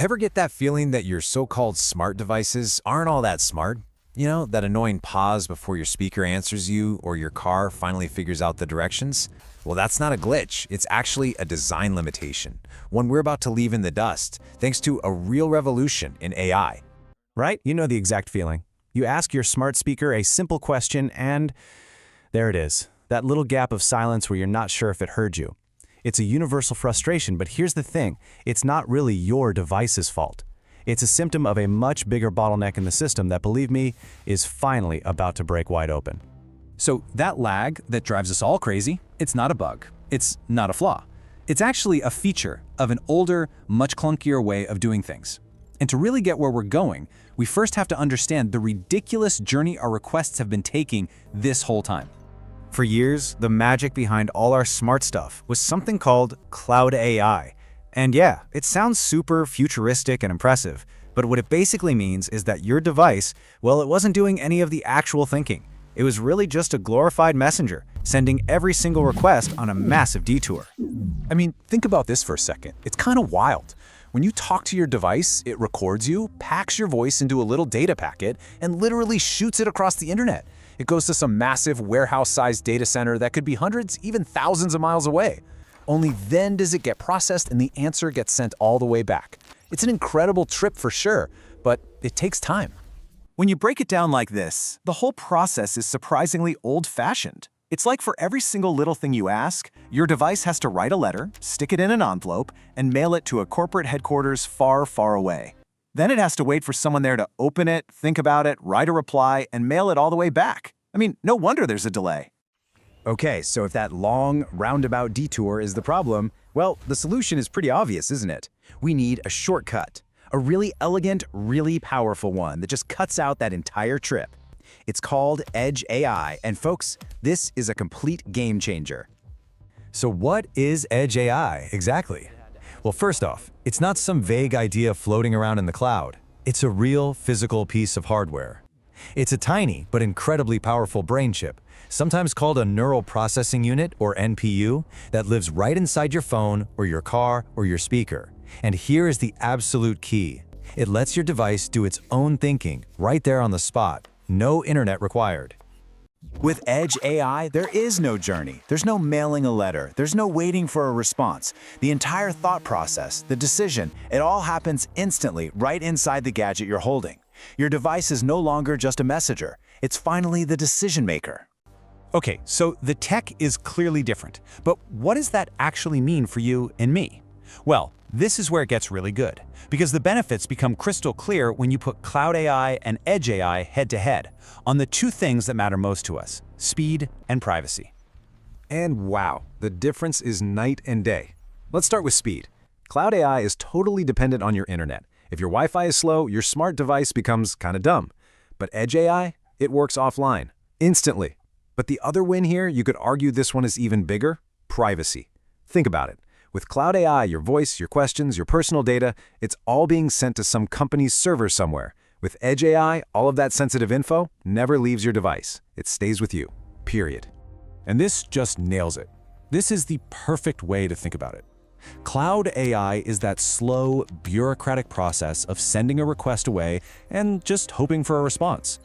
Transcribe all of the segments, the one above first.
Ever get that feeling that your so-called smart devices aren't all that smart? You know, that annoying pause before your speaker answers you or your car finally figures out the directions? Well, that's not a glitch. It's actually a design limitation, one we're about to leave in the dust, thanks to a real revolution in AI. Right? You know the exact feeling. You ask your smart speaker a simple question and there it is, that little gap of silence where you're not sure if it heard you. It's a universal frustration, but here's the thing, it's not really your device's fault. It's a symptom of a much bigger bottleneck in the system that, believe me, is finally about to break wide open. So that lag that drives us all crazy, it's not a bug. It's not a flaw. It's actually a feature of an older, much clunkier way of doing things. And to really get where we're going, we first have to understand the ridiculous journey our requests have been taking this whole time. For years, the magic behind all our smart stuff was something called cloud AI. And yeah, it sounds super futuristic and impressive, but what it basically means is that your device, well, it wasn't doing any of the actual thinking. It was really just a glorified messenger, sending every single request on a massive detour. I mean, think about this for a second. It's kind of wild. When you talk to your device, it records you, packs your voice into a little data packet, and literally shoots it across the internet. It goes to some massive warehouse-sized data center that could be hundreds, even thousands of miles away. Only then does it get processed and the answer gets sent all the way back. It's an incredible trip for sure, but it takes time. When you break it down like this, the whole process is surprisingly old-fashioned. It's like for every single little thing you ask, your device has to write a letter, stick it in an envelope, and mail it to a corporate headquarters far, far away. Then it has to wait for someone there to open it, think about it, write a reply, and mail it all the way back. I mean, no wonder there's a delay. Okay, so if that long, roundabout detour is the problem, well, the solution is pretty obvious, isn't it? We need a shortcut. A really elegant, really powerful one that just cuts out that entire trip. It's called Edge AI, and folks, this is a complete game changer. So what is Edge AI exactly? Well, first off, it's not some vague idea floating around in the cloud. It's a real physical piece of hardware. It's a tiny but incredibly powerful brain chip, sometimes called a neural processing unit or NPU, that lives right inside your phone or your car or your speaker. And here is the absolute key. It lets your device do its own thinking right there on the spot. No internet required. With Edge AI, there is no journey. There's no mailing a letter. There's no waiting for a response. The entire thought process, the decision, it all happens instantly right inside the gadget you're holding. Your device is no longer just a messenger. It's finally the decision maker. Okay, so the tech is clearly different, but what does that actually mean for you and me? Well, this is where it gets really good, because the benefits become crystal clear when you put Cloud AI and Edge AI head-to-head on the two things that matter most to us, speed and privacy. And wow, the difference is night and day. Let's start with speed. Cloud AI is totally dependent on your internet. If your Wi-Fi is slow, your smart device becomes kind of dumb. But Edge AI, it works offline, instantly. But the other win here, you could argue this one is even bigger, privacy. Think about it. With Cloud AI, your voice, your questions, your personal data, it's all being sent to some company's server somewhere. With Edge AI, all of that sensitive info never leaves your device. It stays with you, period. And this just nails it. This is the perfect way to think about it. Cloud AI is that slow, bureaucratic process of sending a request away and just hoping for a response.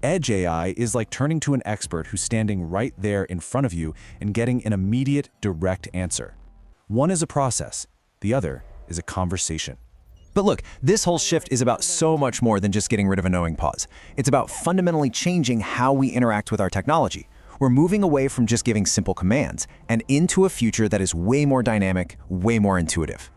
Edge AI is like turning to an expert who's standing right there in front of you and getting an immediate, direct answer. One is a process, the other is a conversation. But look, this whole shift is about so much more than just getting rid of annoying pause. It's about fundamentally changing how we interact with our technology. We're moving away from just giving simple commands and into a future that is way more dynamic, way more intuitive.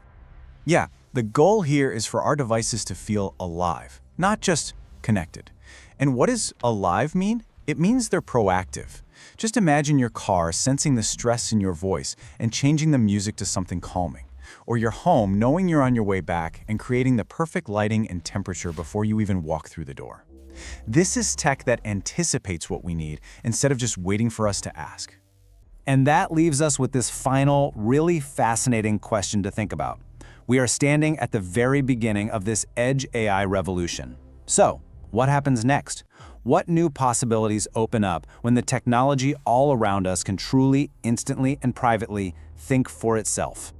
Yeah, the goal here is for our devices to feel alive, not just connected. And what does alive mean? It means they're proactive. Just imagine your car sensing the stress in your voice and changing the music to something calming. Or your home knowing you're on your way back and creating the perfect lighting and temperature before you even walk through the door. This is tech that anticipates what we need instead of just waiting for us to ask. And that leaves us with this final, really fascinating question to think about. We are standing at the very beginning of this Edge AI revolution. So, what happens next? What new possibilities open up when the technology all around us can truly, instantly, and privately think for itself?